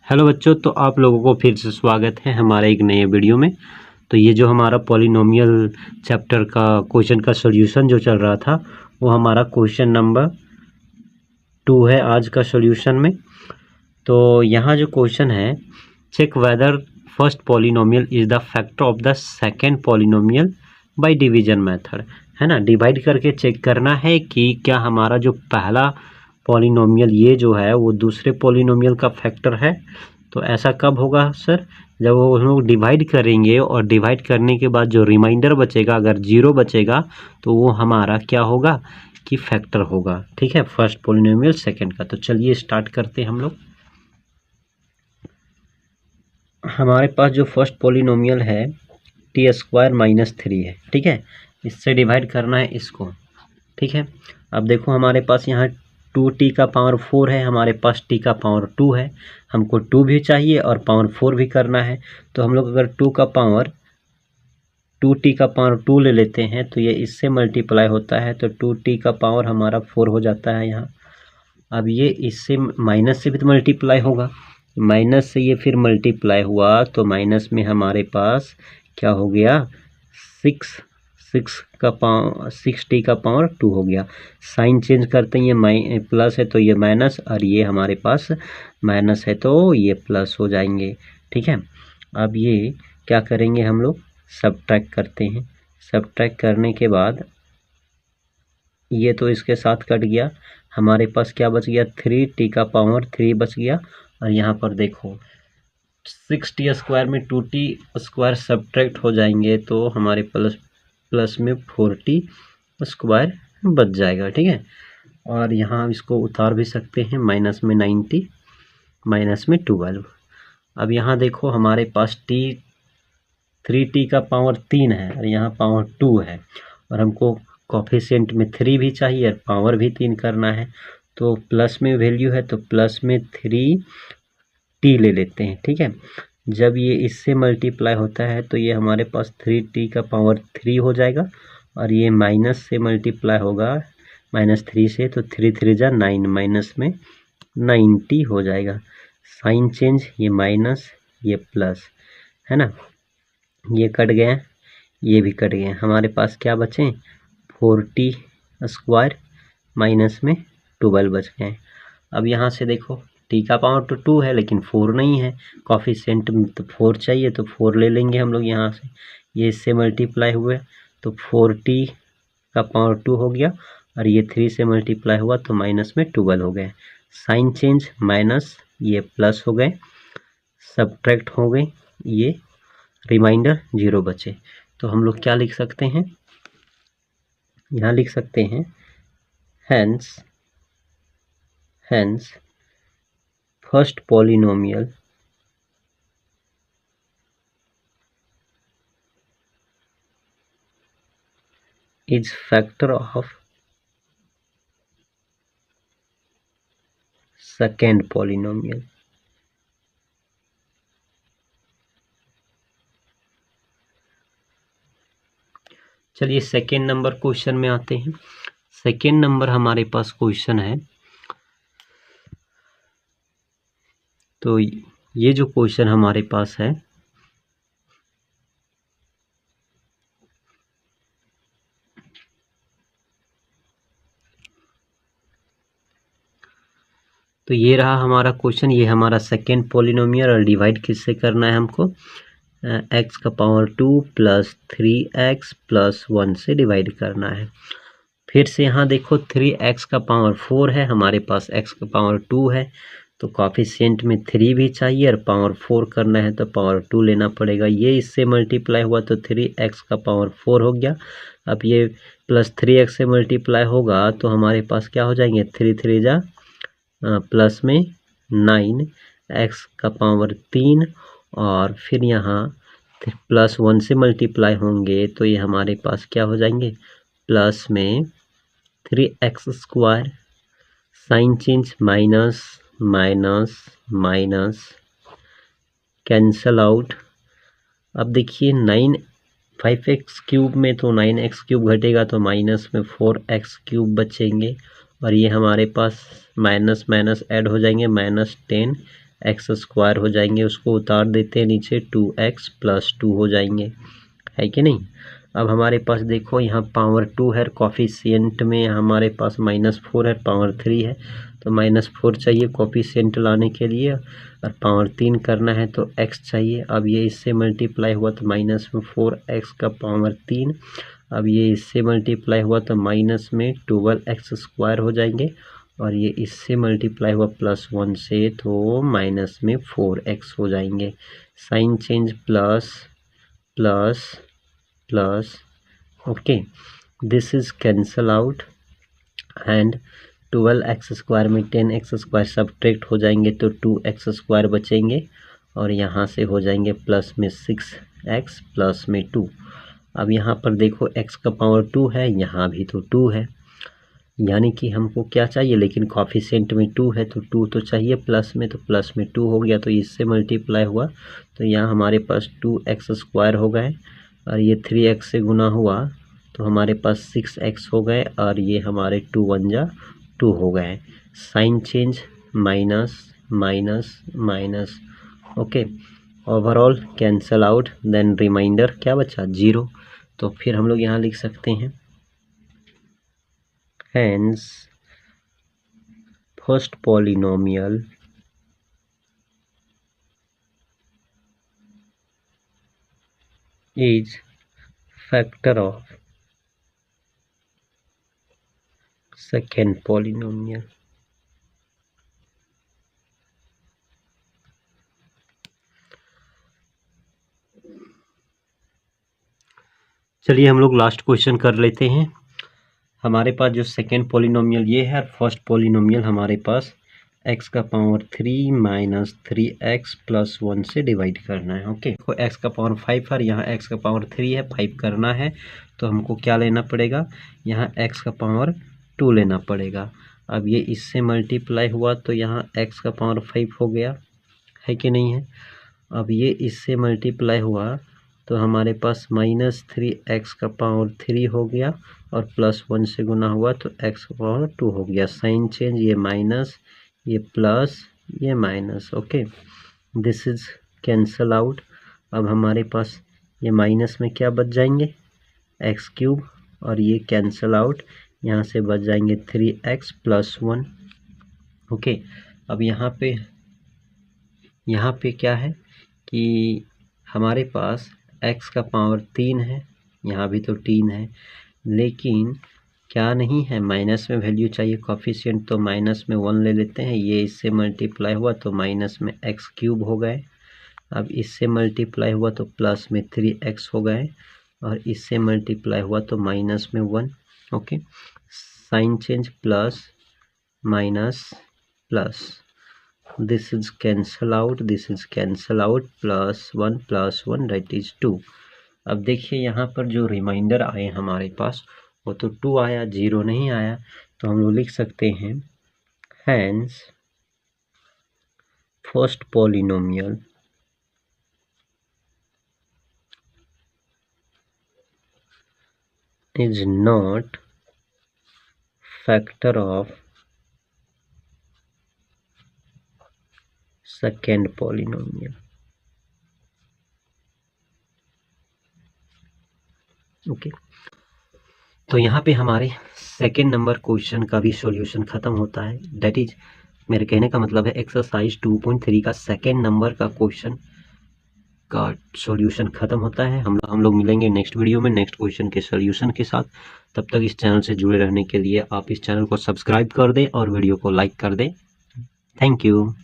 Hello बच्चों, तो आप लोगों को फिर से स्वागत है हमारे एक नए वीडियो में। तो ये जो हमारा पॉलिनोमियल चैप्टर का क्वेश्चन का सॉल्यूशन जो चल रहा था वो हमारा क्वेश्चन नंबर 2 है आज का सॉल्यूशन में। तो यहाँ जो क्वेश्चन है, check whether first polynomial is the factor of the second polynomial by division method, है ना। डिवाइड करके चेक करना है कि क्या हमारा जो पहला पॉलिनोमियल ये जो है वो दूसरे पॉलिनोमियल का फैक्टर है। तो ऐसा कब होगा सर? जब वो हम लोग डिवाइड करेंगे और डिवाइड करने के बाद जो रिमाइंडर बचेगा, अगर 0 बचेगा तो वो हमारा क्या होगा कि फैक्टर होगा। ठीक है, फर्स्ट पॉलिनोमियल सेकंड का। तो चलिए स्टार्ट करते हैं हम लोग। हमारे पास जो फर्स्ट पॉलिनोमियल है t² - 3 है। ठीक है, इससे डिवाइड करना है इसको। ठीक है, अब देखो हमारे पास यहाँ 2t का पावर 4 है, हमारे पास t का पावर 2 है। हमको 2 भी चाहिए और पावर 4 भी करना है। तो हम लोग अगर 2t का पावर 2 ले लेते हैं तो ये इससे मल्टीप्लाई होता है, तो 2t का पावर हमारा 4 हो जाता है यहाँ। अब ये इससे माइनस से भी तो मल्टीप्लाई होगा, माइनस से ये फिर मल्टीप्लाई हुआ तो माइनस में हमारे पास क्या हो गया, 6t का पावर 2 हो गया। साइन चेंज करते हैं, ये प्लस है तो ये माइनस, और ये हमारे पास माइनस है तो ये प्लस हो जाएंगे। ठीक है, अब ये क्या करेंगे हम लोग, सब्ट्रैक्ट करते हैं। सब्ट्रैक्ट करने के बाद ये तो इसके साथ कट गया, हमारे पास क्या बच गया, 3t का पावर 3 बच गया। और यहाँ पर देखो 6t² में 2t² सब्ट्रैक्ट हो जाएंगे तो हमारे प्लस में 4t² बच जाएगा। ठीक है, और यहाँ हम इसको उतार भी सकते हैं, माइनस में 90 माइनस में 12। अब यहाँ देखो हमारे पास 3t का पावर 3 है और यहाँ पावर 2 है, और हमको कोफिशिएंट में 3 भी चाहिए और पावर भी 3 करना है। तो प्लस में वैल्यू है तो प्लस में 3t ले लेते हैं। ठीक है, जब ये इससे मल्टीप्लाई होता है तो ये हमारे पास 3t का पावर 3 हो जाएगा, और ये माइनस से मल्टीप्लाई होगा -3 से, तो 3 3 जा 9, माइनस में 90 हो जाएगा। साइन चेंज, ये माइनस ये प्लस, है ना। ये कट गए, ये भी कट गए, हमारे पास क्या बचे, 4t² माइनस में 12 बच गए। अब यहाँ से देखो t का पावर तो 2 है लेकिन 4 नहीं है, कोफिशिएंट में तो 4 चाहिए, तो 4 ले लेंगे हम लोग यहाँ से। ये इससे मल्टीप्लाई हुए तो 4t का पावर 2 हो गया, और ये 3 से मल्टीप्लाई हुआ तो माइनस में 12 हो गए। साइन चेंज, माइनस ये प्लस हो गए, सब्ट्रैक्ट हो गए, ये रिमाइंडर 0 बचे। तो हम लोग क्या लिख सकते हैं, यहाँ लिख सकते हैं hence first polynomial is factor of second polynomial। चलिए सेकेंड नंबर क्वेश्चन में आते हैं। सेकेंड नंबर हमारे पास क्वेश्चन है, तो ये जो क्वेश्चन हमारे पास है, तो ये रहा हमारा क्वेश्चन। ये हमारा सेकेंड पॉलिनोमियल, और डिवाइड किससे करना है हमको, x का पावर 2 + 3x + 1 से डिवाइड करना है। फिर से यहाँ देखो 3x का पावर 4 है, हमारे पास x का पावर 2 है, तो कोफिशिएंट में 3 भी चाहिए और पावर 4 करना है तो पावर 2 लेना पड़ेगा। ये इससे मल्टीप्लाई हुआ तो 3x का पावर 4 हो गया। अब ये प्लस 3x से मल्टीप्लाई होगा तो हमारे पास क्या हो जाएंगे, 3 3 जा प्लस में 9, x का पावर 3, और फिर यहाँ +1 से मल्टीप्लाई होंगे तो ये हमारे पास क्या हो जाएंगे, प्लस में 3x², sign change, minus minus minus cancel out. अब देखिए 5x³ में तो 9x³ घटेगा तो माइनस में 4x³ बचेंगे, और ये हमारे पास माइनस माइनस ऐड हो जाएंगे, -10 एक्स स्क्वायर हो जाएंगे, उसको उतार देते हैं नीचे, 2x + 2 हो जाएंगे, है कि नहीं। अब हमारे पास देखो यहाँ पावर 2 है, कोफिशिएंट में हमारे पास -4 है, पावर 3 है, तो -4 चाहिए कोफिशिएंट लाने के लिए, और पावर 3 करना है तो x चाहिए। अब ये इससे मल्टीप्लाई हुआ तो -4x का पावर 3, अब ये इससे मल्टीप्लाई हुआ तो -12x² हो जाएंगे, और ये इससे मल्टीप्लाई हुआ +1 से तो -4x हो जाएंगे। Sign change plus plus plus, okay, this is cancel out, and 12x² में 10x² सब्ट्रैक्ट हो जाएंगे तो 2x² बचेंगे, और यहाँ से हो जाएंगे प्लस में 6x प्लस में 2। अब यहाँ पर देखो x का पावर 2 है, यहाँ भी तो 2 है, यानी कि हमको क्या चाहिए, लेकिन कोफिशिएंट में 2 है तो 2 तो चाहिए प्लस में, तो प्लस में 2 हो गया, तो इससे मल्टीप्लाई हुआ तो यहाँ हमारे पास 2x² हो गए, और ये 3x से गुना हुआ तो हमारे पास 6x हो गए, और ये हमारे 2 1 जा 2 हो गए। Sign change minus minus minus, okay, overall cancel out, then remainder क्या बचा 0। तो फिर हम लोग यहाँ लिख सकते हैं hence first polynomial is factor of second polynomial। चलिए हम लोग लास्ट क्वेश्चन कर लेते हैं। हमारे पास जो सेकेंड पॉलिनोमियल ये है, फर्स्ट पॉलिनोमियल हमारे पास x का पावर 3 माइनस 3x + 1 से डिवाइड करना है, ओके। तो x का पावर 5 है, यहाँ x का पावर 3 है, 5 करना है तो हमको क्या लेना पड़ेगा, यहाँ x का पावर 2 लेना पड़ेगा। अब ये इससे मल्टीप्लाई हुआ तो यहाँ x का पावर 5 हो गया, है कि नहीं है। अब ये इससे मल्टीप्लाई हुआ तो हमारे पास -3x का पावर 3 हो गया, और +1 से गुना हुआ तो x का पावर 2 हो गया। साइन चेंज, ये माइनस, ये प्लस, ये minus, okay, this is cancel out. अब हमारे पास ये माइनस में क्या बच जाएंगे, x³, और ये कैंसल आउट, यहाँ से बच जाएंगे 3x + 1, ओके। अब यहाँ पे क्या है कि हमारे पास x का पावर 3 है, यहाँ भी तो 3 है, लेकिन क्या नहीं है, माइनस में वैल्यू चाहिए कोफिशिएंट, तो माइनस में 1 ले लेते हैं। ये इससे मल्टीप्लाई हुआ तो माइनस में x³ हो गए, अब इससे मल्टीप्लाई हुआ तो प्लस में 3x हो गए, और इससे मल्टीप्लाई हुआ तो माइनस में 1, okay. Sign change plus minus plus, this is cancel out, this is cancel out, +1 + 1 that is 2। अब देखिए यहाँ पर जो रिमाइंडर आए हमारे पास वो तो 2 आया, 0 नहीं आया, तो हम लोग लिख सकते हैं hence first polynomial is not factor of second polynomial, okay. तो यहाँ पे हमारे सेकेंड नंबर क्वेश्चन का भी सॉल्यूशन ख़त्म होता है। दैट इज, मेरे कहने का मतलब है एक्सरसाइज 2.3 का सेकेंड नंबर का क्वेश्चन का सॉल्यूशन ख़त्म होता है। हम लोग मिलेंगे नेक्स्ट वीडियो में नेक्स्ट क्वेश्चन के सॉल्यूशन के साथ। तब तक इस चैनल से जुड़े रहने के लिए आप इस चैनल को सब्सक्राइब कर दें और वीडियो को लाइक कर दें। Thank you.